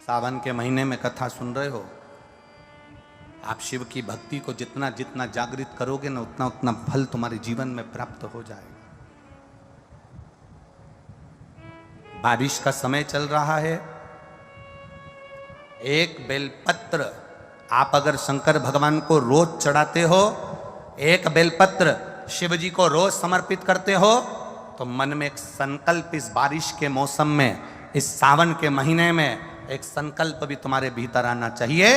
सावन के महीने में कथा सुन रहे हो, आप शिव की भक्ति को जितना जितना जागृत करोगे ना, उतना उतना फल तुम्हारे जीवन में प्राप्त हो जाएगा। बारिश का समय चल रहा है। एक बेलपत्र आप अगर शंकर भगवान को रोज चढ़ाते हो, एक बेलपत्र शिव जी को रोज समर्पित करते हो, तो मन में एक संकल्प इस बारिश के मौसम में, इस सावन के महीने में एक संकल्प भी तुम्हारे भीतर आना चाहिए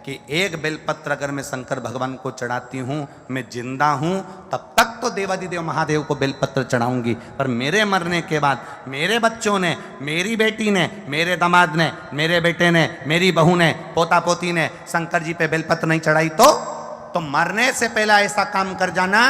कि एक बेलपत्र अगर मैं शंकर भगवान को चढ़ाती हूं, मैं जिंदा हूं, तब तक तो देवादिदेव महादेव को बेलपत्र चढ़ाऊंगी, पर मेरे मरने के बाद मेरे बच्चों ने, मेरी बेटी ने, मेरे दामाद ने, मेरे बेटे ने, मेरी बहू ने, पोता पोती ने शंकर जी पे बेलपत्र नहीं चढ़ाई तो मरने से पहले ऐसा काम कर जाना,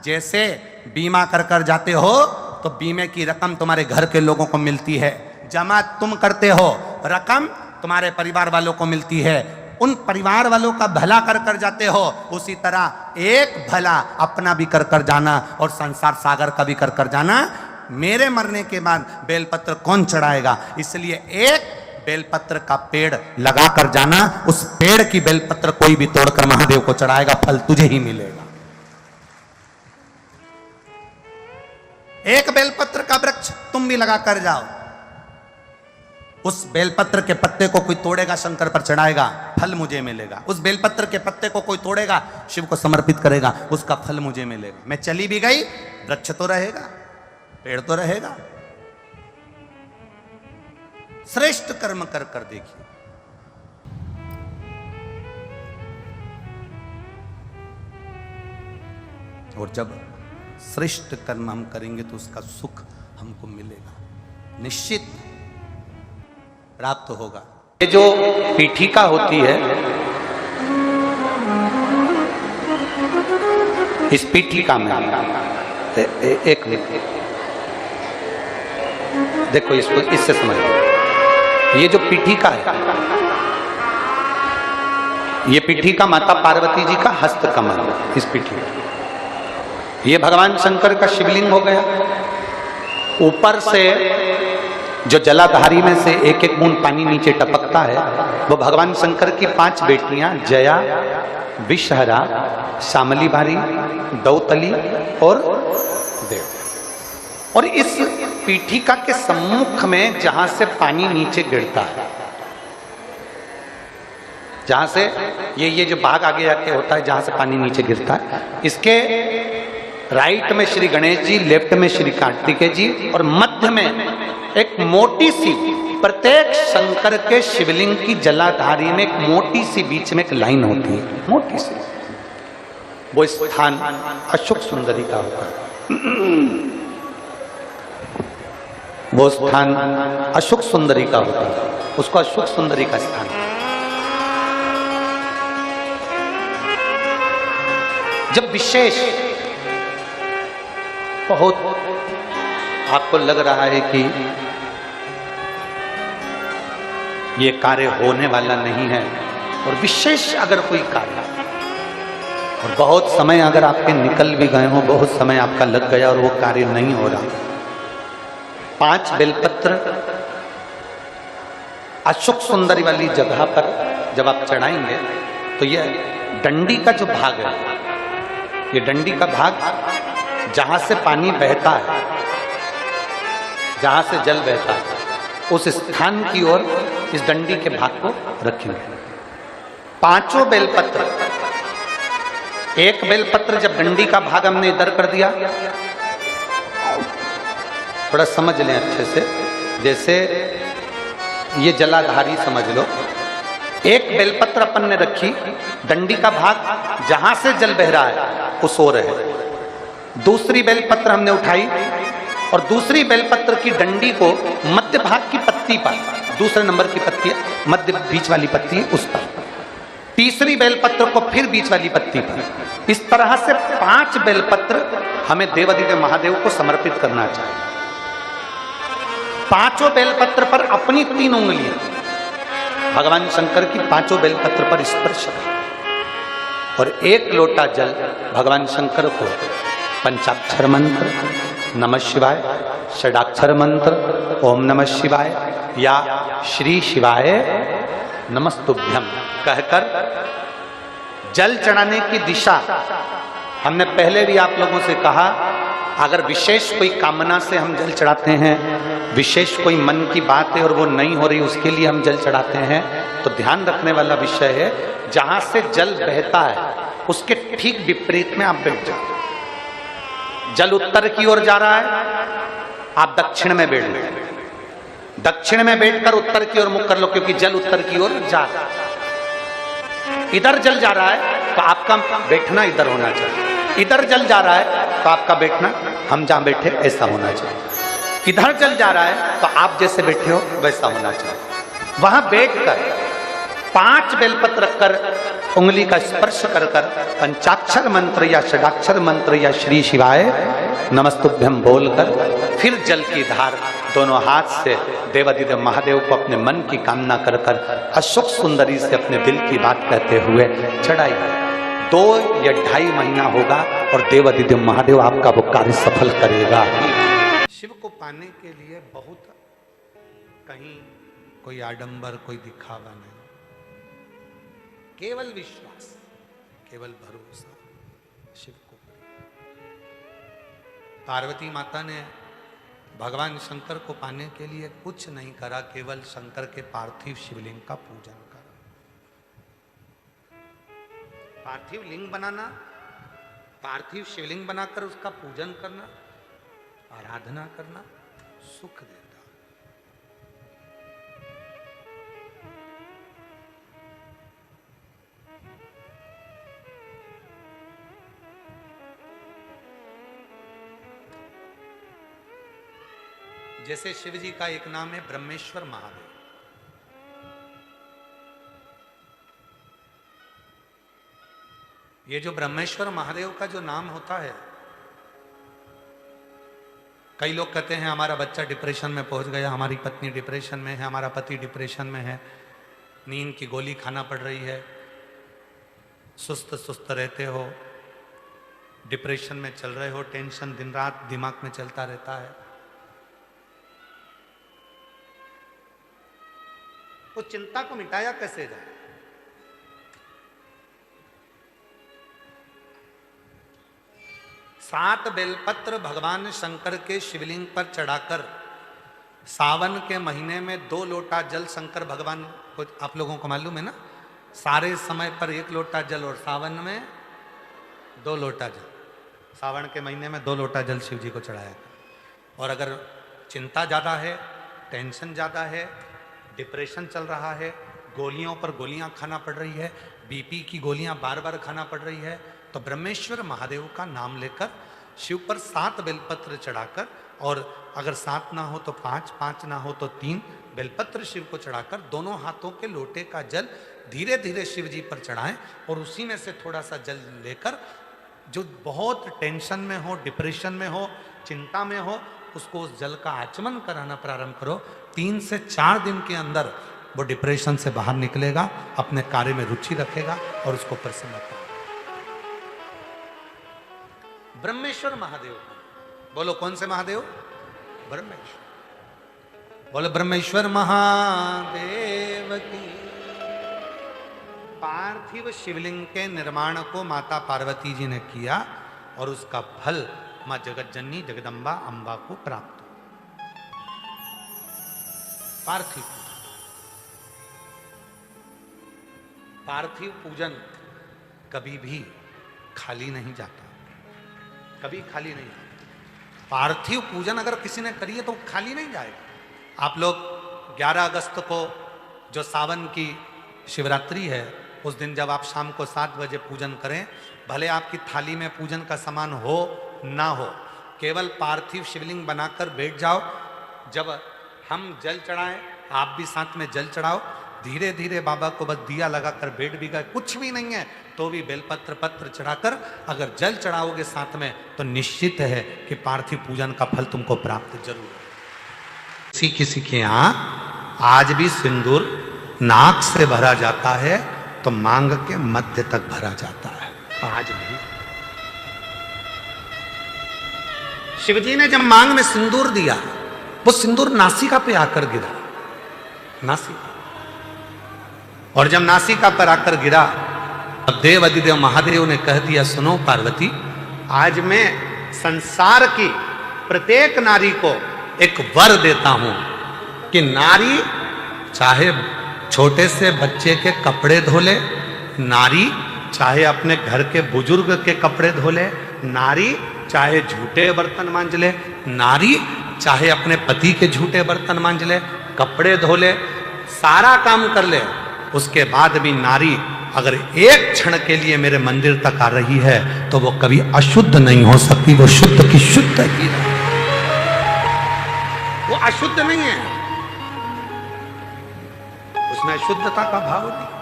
जैसे बीमा कर जाते हो तो बीमे की रकम तुम्हारे घर के लोगों को मिलती है, जमा तुम करते हो, रकम तुम्हारे परिवार वालों को मिलती है, उन परिवार वालों का भला कर जाते हो, उसी तरह एक भला अपना भी कर जाना और संसार सागर का भी कर जाना। मेरे मरने के बाद बेलपत्र कौन चढ़ाएगा, इसलिए एक बेलपत्र का पेड़ लगा कर जाना, उस पेड़ की बेलपत्र कोई भी तोड़कर महादेव को चढ़ाएगा, फल तुझे ही मिलेगा। एक बेलपत्र का वृक्ष तुम भी लगा कर जाओ, उस बेलपत्र के पत्ते को कोई तोड़ेगा, शंकर पर चढ़ाएगा, फल मुझे मिलेगा। उस बेलपत्र के पत्ते को कोई तोड़ेगा, शिव को समर्पित करेगा, उसका फल मुझे मिलेगा। मैं चली भी गई, वृक्ष तो रहेगा, पेड़ तो रहेगा। श्रेष्ठ कर्म कर देखिए। और जब श्रेष्ठ कर्म हम करेंगे तो उसका सुख हमको मिलेगा, निश्चित प्राप्त होगा। ये जो पीठिका होती है, इस पीठिका में एक मिनट देखो, इसको इससे समझो। ये जो पीठिका है, ये पीठिका माता पार्वती जी का हस्त कमल है। इस पीठिका, ये भगवान शंकर का शिवलिंग हो गया। ऊपर से जो जलाधारी में से एक एक बूंद पानी नीचे टपकता है, वो भगवान शंकर की 5 बेटियां जया, विषहरा, श्यामली भारी, दौतली और देव। और इस पीठिका के सम्मुख में जहां से पानी नीचे गिरता है, जहां से ये जो भाग आगे जाके होता है, जहां से पानी नीचे गिरता है, इसके राइट में श्री गणेश जी, लेफ्ट में श्री कार्तिकेय जी, और मध्य में एक मोटी सी, प्रत्येक शंकर के शिवलिंग की जलाधारी में एक मोटी सी बीच में एक लाइन होती है, मोटी सी। वो स्थान अशोक सुंदरी का होता है। वो स्थान अशोक सुंदरी का होता है, उसको अशोक सुंदरी का स्थान। जब विशेष बहुत आपको लग रहा है कि ये कार्य होने वाला नहीं है, और विशेष अगर कोई कार्य, और बहुत समय अगर आपके निकल भी गए हो, बहुत समय आपका लग गया और वो कार्य नहीं हो रहा, 5 बेलपत्र अशोक सुंदरी वाली जगह पर जब आप चढ़ाएंगे, तो ये डंडी का जो भाग है, ये डंडी का भाग जहां से पानी बहता है, जहां से जल बहता है, उस स्थान की ओर इस डंडी के भाग को रखेंगे। 5 बेलपत्र, एक बेलपत्र जब डंडी का भाग हमने इधर कर दिया, थोड़ा समझ लें अच्छे से, जैसे ये जलाधारी समझ लो, एक बेलपत्र अपन ने रखी, डंडी का भाग जहां से जल बह रहा है उस ओर है। दूसरी बेलपत्र हमने उठाई और दूसरी बेलपत्र की डंडी को मध्य भाग की पत्ती पर, दूसरे नंबर की पत्ती मध्य बीच वाली पत्ती है उस पर, तीसरी बेलपत्र को फिर बीच वाली पत्ती पर, इस तरह से 5 बेलपत्र हमें देवादिदेव महादेव को समर्पित करना चाहिए। 5 बेलपत्र पर अपनी 3 उंगलियां भगवान शंकर की 5 बेलपत्र पर स्पर्श करें और 1 लोटा जल भगवान शंकर को पंचाक्षर मंत्र नमः शिवाय, षडाक्षर मंत्र ओम नमः शिवाय या श्री शिवाय नमस्तुभ्यम कहकर जल चढ़ाने की दिशा हमने पहले भी आप लोगों से कहा, अगर विशेष कोई कामना से हम जल चढ़ाते हैं, विशेष कोई मन की बात है और वो नहीं हो रही उसके लिए हम जल चढ़ाते हैं, तो ध्यान रखने वाला विषय है जहां से जल बहता है उसके ठीक विपरीत में आप बैठ जाओ। जल उत्तर की ओर जा रहा है, आप दक्षिण में बैठ लो, दक्षिण में बैठकर उत्तर की ओर मुख कर लो, क्योंकि जल उत्तर की ओर जा रहा है। इधर जल जा रहा है तो आपका बैठना इधर होना चाहिए, इधर जल जा रहा है तो आपका बैठना हम जहां बैठे ऐसा होना चाहिए। इधर जल जा रहा है तो आप जैसे बैठे हो वैसा होना चाहिए। वहां बैठकर 5 बेलपत्र रखकर उंगली का स्पर्श कर कर पंचाक्षर मंत्र या षडाक्षर मंत्र या श्री शिवाय नमस्तुभ्यम बोलकर फिर जल की धार दोनों हाथ से देवाधिदेव महादेव को अपने मन की कामना कर कर अशोक सुंदरी से अपने दिल की बात कहते हुए चढ़ाई। 2 या 2.5 महीना होगा और देवाधिदेव महादेव आपका वो कार्य सफल करेगा। शिव को पाने के लिए बहुत कहीं कोई आडंबर, कोई दिखावा नहीं, केवल विश्वास, केवल भरोसा शिव को। पार्वती माता ने भगवान शंकर को पाने के लिए कुछ नहीं करा, केवल शंकर के पार्थिव शिवलिंग का पूजन करा। पार्थिव लिंग बनाना, पार्थिव शिवलिंग बनाकर उसका पूजन करना, आराधना करना सुख देता। जैसे शिव जी का एक नाम है ब्रह्मेश्वर महादेव। ये जो ब्रह्मेश्वर महादेव का जो नाम होता है, कई लोग कहते हैं हमारा बच्चा डिप्रेशन में पहुंच गया, हमारी पत्नी डिप्रेशन में है, हमारा पति डिप्रेशन में है, नींद की गोली खाना पड़ रही है, सुस्त सुस्त रहते हो, डिप्रेशन में चल रहे हो, टेंशन दिन रात दिमाग में चलता रहता है। उस चिंता को मिटाया कैसे जाए? सात बेलपत्र भगवान शंकर के शिवलिंग पर चढ़ाकर सावन के महीने में 2 लोटा जल शंकर भगवान को, आप लोगों को मालूम है ना, सारे समय पर 1 लोटा जल और सावन में 2 लोटा जल। सावन के महीने में 2 लोटा जल शिव जी को चढ़ाया। और अगर चिंता ज़्यादा है, टेंशन ज़्यादा है, डिप्रेशन चल रहा है, गोलियों पर गोलियां खाना पड़ रही है, बीपी की गोलियां बार बार खाना पड़ रही है, तो ब्रह्मेश्वर महादेव का नाम लेकर शिव पर 7 बेलपत्र चढ़ाकर, और अगर 7 ना हो तो 5, 5 ना हो तो 3 बेलपत्र शिव को चढ़ाकर दोनों हाथों के लोटे का जल धीरे धीरे शिव जी पर चढ़ाएं, और उसी में से थोड़ा सा जल लेकर जो बहुत टेंशन में हो, डिप्रेशन में हो, चिंता में हो, उसको उस जल का आचमन कराना प्रारंभ करो। 3 से 4 दिन के अंदर वो डिप्रेशन से बाहर निकलेगा, अपने कार्य में रुचि रखेगा और उसको प्रसन्न करेगा। ब्रह्मेश्वर महादेव, बोलो कौन से महादेव? ब्रह्मेश्वर। बोलो ब्रह्मेश्वर महादेव की। पार्थिव शिवलिंग के निर्माण को माता पार्वती जी ने किया और उसका फल मां जगत जननी जगदम्बा अंबा को प्राप्त हुआ। पार्थिव पार्थिव पूजन कभी भी खाली नहीं जाता, कभी खाली नहीं जाता। पार्थिव पूजन अगर किसी ने करी है तो खाली नहीं जाएगा। आप लोग 11 अगस्त को जो सावन की शिवरात्रि है, उस दिन जब आप शाम को 7 बजे पूजन करें, भले आपकी थाली में पूजन का सामान हो ना हो, केवल पार्थिव शिवलिंग बनाकर बैठ जाओ। जब हम जल चढ़ाएं, आप भी साथ में जल चढ़ाओ। धीरे धीरे बाबा को बस दिया लगाकर बैठ भी गए, कुछ भी नहीं है तो भी बेलपत्र पत्र चढ़ाकर अगर जल चढ़ाओगे साथ में, तो निश्चित है कि पार्थिव पूजन का फल तुमको प्राप्त जरूर है। किसी किसी के यहाँ आज भी सिंदूर नाक से भरा जाता है तो मांग के मध्य तक भरा जाता है। आज भी शिवजी ने जब मांग में सिंदूर दिया, वो सिंदूर नासिका पे आकर गिरा, नासिका। और जब नासिका पर आकर गिरा, तब देव अधिदेव महादेव ने कह दिया, सुनो पार्वती, आज मैं संसार की प्रत्येक नारी को एक वर देता हूं कि नारी चाहे छोटे से बच्चे के कपड़े धो ले, नारी चाहे अपने घर के बुजुर्ग के कपड़े धो ले, नारी चाहे झूठे बर्तन मांज ले, नारी चाहे अपने पति के झूठे बर्तन मांज ले, कपड़े धो ले, सारा काम कर ले, उसके बाद भी नारी अगर एक क्षण के लिए मेरे मंदिर तक आ रही है तो वो कभी अशुद्ध नहीं हो सकती, वो शुद्ध की शुद्ध ही है, वो अशुद्ध नहीं है, उसमें शुद्धता का भाव नहीं।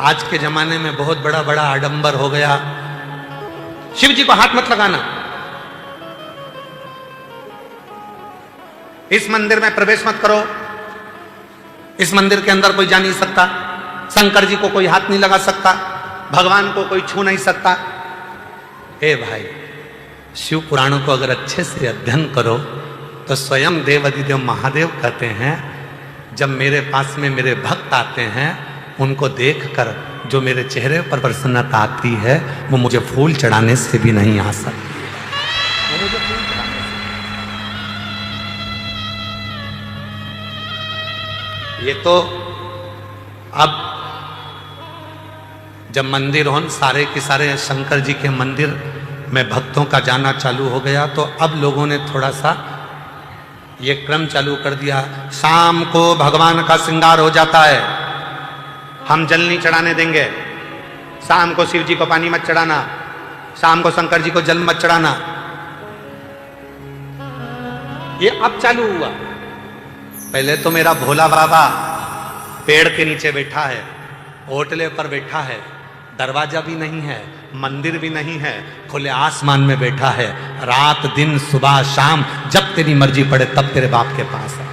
आज के जमाने में बहुत बड़ा बड़ा आडंबर हो गया, शिव जी को हाथ मत लगाना, इस मंदिर में प्रवेश मत करो, इस मंदिर के अंदर कोई जा नहीं सकता, शंकर जी को कोई हाथ नहीं लगा सकता, भगवान को कोई छू नहीं सकता। ए भाई, शिव पुराणों को अगर अच्छे से अध्ययन करो तो स्वयं देव अधिदेव महादेव कहते हैं, जब मेरे पास में मेरे भक्त आते हैं, उनको देखकर जो मेरे चेहरे पर प्रसन्नता आती है, वो मुझे फूल चढ़ाने से भी नहीं आ सकती। ये तो अब जब मंदिर हो सारे के सारे शंकर जी के मंदिर में भक्तों का जाना चालू हो गया, तो अब लोगों ने थोड़ा सा ये क्रम चालू कर दिया, शाम को भगवान का श्रृंगार हो जाता है, हम जल नहीं चढ़ाने देंगे, शाम को शिव जी को पानी मत चढ़ाना, शाम को शंकर जी को जल मत चढ़ाना। ये अब चालू हुआ। पहले तो मेरा भोला बाबा पेड़ के नीचे बैठा है, ओटले पर बैठा है, दरवाजा भी नहीं है, मंदिर भी नहीं है, खुले आसमान में बैठा है, रात दिन सुबह शाम जब तेरी मर्जी पड़े तब तेरे बाप के पास आ,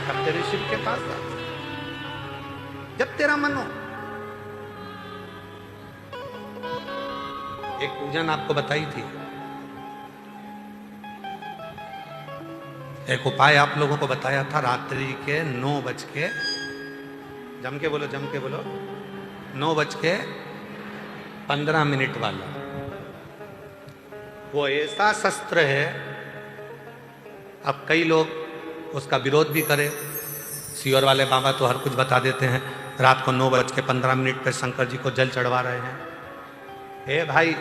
तब तेरे शिव के पास आ, जब तेरा मन हो। एक पूजन आपको बताई थी, एक उपाय आप लोगों को बताया था, रात्रि के 9 बज के, जम के बोलो 9 बज के 15 मिनट वाला। वो ऐसा शस्त्र है, अब कई लोग उसका विरोध भी करें, सियोर वाले बाबा तो हर कुछ बता देते हैं, रात को 9 बज के 15 मिनट पर शंकर जी को जल चढ़वा रहे हैं। ए भाई,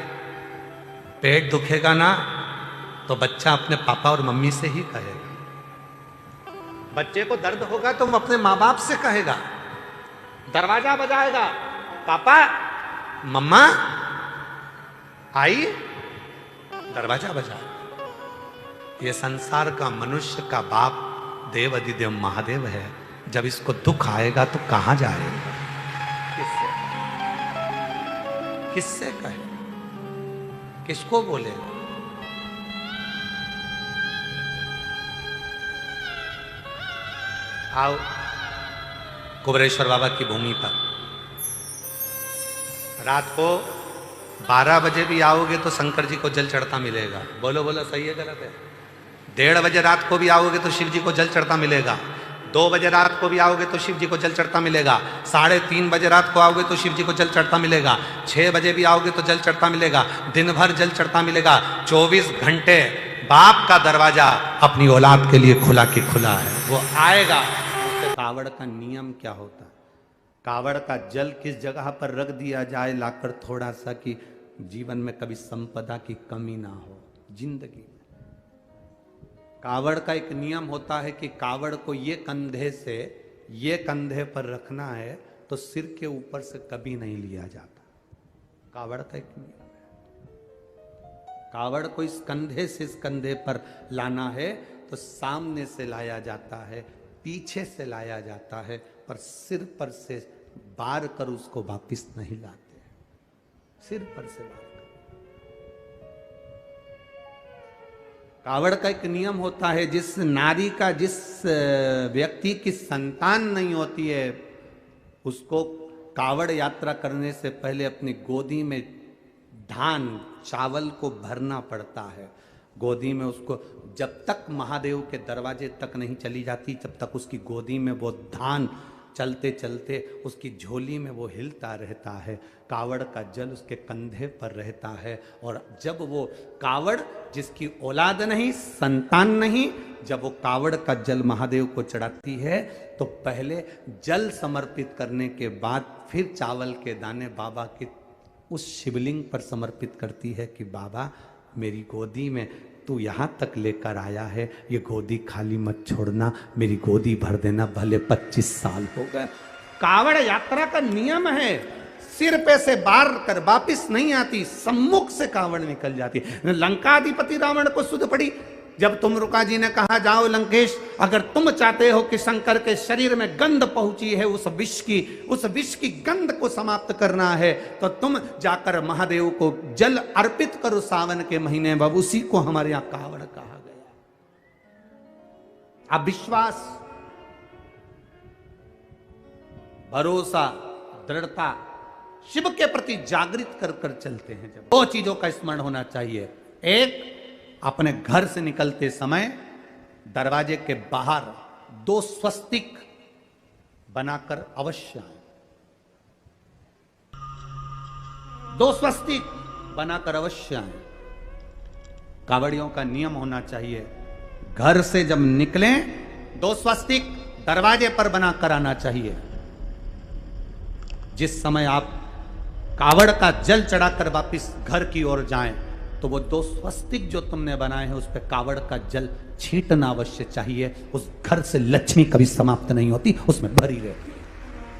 पेट दुखेगा ना तो बच्चा अपने पापा और मम्मी से ही कहेगा, बच्चे को दर्द होगा तो वो अपने माँ बाप से कहेगा, दरवाजा बजाएगा, पापा मम्मा आई, दरवाजा बजा। ये संसार का मनुष्य का बाप देव अधिदेव महादेव है, जब इसको दुख आएगा तो कहां जाएगा, किससे किससे कहे, किसको बोले। आओ कुबरेश्वर बाबा की भूमि पर, रात को 12 बजे भी आओगे तो शंकर जी को जल चढ़ता मिलेगा। बोलो बोलो, सही है गलत है? 1:30 बजे रात को भी आओगे तो शिव जी को जल चढ़ता मिलेगा। 2 बजे रात को भी आओगे तो शिव जी को जल चढ़ता मिलेगा। 3:30 बजे रात को आओगे तो शिव जी को जल चढ़ता मिलेगा। 6 बजे भी आओगे तो जल चढ़ता मिलेगा। दिन भर जल चढ़ता मिलेगा। 24 घंटे बाप का दरवाजा अपनी औलाद के लिए खुला की खुला है, वो आएगा। कावड़ का नियम क्या होता है? कावड़ का जल किस जगह पर रख दिया जाए लाकर थोड़ा सा, कि जीवन में कभी संपदा की कमी ना हो जिंदगी में। कावड़ का एक नियम होता है कि कावड़ को ये कंधे से ये कंधे पर रखना है तो सिर के ऊपर से कभी नहीं लिया जाता। कावड़ का एक नियम है। कावड़ को इस कंधे से इस कंधे पर लाना है तो सामने से लाया जाता है, पीछे से लाया जाता है, पर सिर पर से बार कर उसको वापिस नहीं लाते, सिर पर से बार कर। कावड़ का एक नियम होता है, जिस नारी का, जिस व्यक्ति की संतान नहीं होती है, उसको कावड़ यात्रा करने से पहले अपनी गोदी में धान चावल को भरना पड़ता है गोदी में। उसको जब तक महादेव के दरवाजे तक नहीं चली जाती, जब तक उसकी गोदी में वो धान चलते चलते उसकी झोली में वो हिलता रहता है। कावड़ का जल उसके कंधे पर रहता है। और जब वो कावड़, जिसकी औलाद नहीं, संतान नहीं, जब वो कावड़ का जल महादेव को चढ़ाती है तो पहले जल समर्पित करने के बाद फिर चावल के दाने बाबा की उस शिवलिंग पर समर्पित करती है कि बाबा मेरी गोदी में तू यहाँ तक लेकर आया है, ये गोदी खाली मत छोड़ना, मेरी गोदी भर देना, भले 25 साल हो गए। कावड़ यात्रा का नियम है, सिर पे से बार कर वापिस नहीं आती, सम्मुख से कावड़ निकल जाती। लंकाधिपति रावण को सुध पड़ी जब तुमरुका जी ने कहा जाओ लंकेश, अगर तुम चाहते हो कि शंकर के शरीर में गंध पहुंची है उस विष की गंध को समाप्त करना है, तो तुम जाकर महादेव को जल अर्पित करो सावन के महीने में। उसी को हमारे यहां कावड़ कहा गया। अब विश्वास, भरोसा, दृढ़ता शिव के प्रति जागृत कर कर चलते हैं। जब दो चीजों का स्मरण होना चाहिए। एक, अपने घर से निकलते समय दरवाजे के बाहर 2 स्वस्तिक बनाकर अवश्य आए। 2 स्वस्तिक बनाकर अवश्य आए। कावड़ियों का नियम होना चाहिए, घर से जब निकलें 2 स्वस्तिक दरवाजे पर बनाकर आना चाहिए। जिस समय आप कावड़ का जल चढ़ाकर वापिस घर की ओर जाएं तो वो 2 स्वस्तिक जो तुमने बनाए हैं उस पर कावड़ का जल छींटना अवश्य चाहिए। उस घर से लक्ष्मी कभी समाप्त नहीं होती, उसमें भरी रहती है।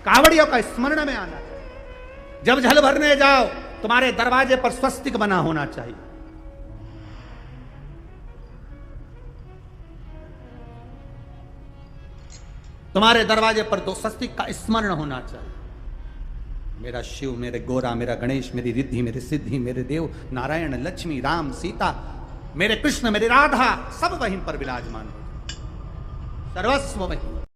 कावड़ियों का स्मरण में आना चाहिए। जब जल भरने जाओ तुम्हारे दरवाजे पर स्वस्तिक बना होना चाहिए। तुम्हारे दरवाजे पर 2 स्वस्तिक का स्मरण होना चाहिए। मेरा शिव, मेरे गोरा, मेरा गणेश, मेरी रिद्धि, मेरी सिद्धि, मेरे देव नारायण, लक्ष्मी, राम, सीता, मेरे कृष्ण, मेरी राधा, सब वहीं पर विराजमान हो, सर्वस्व वहीं।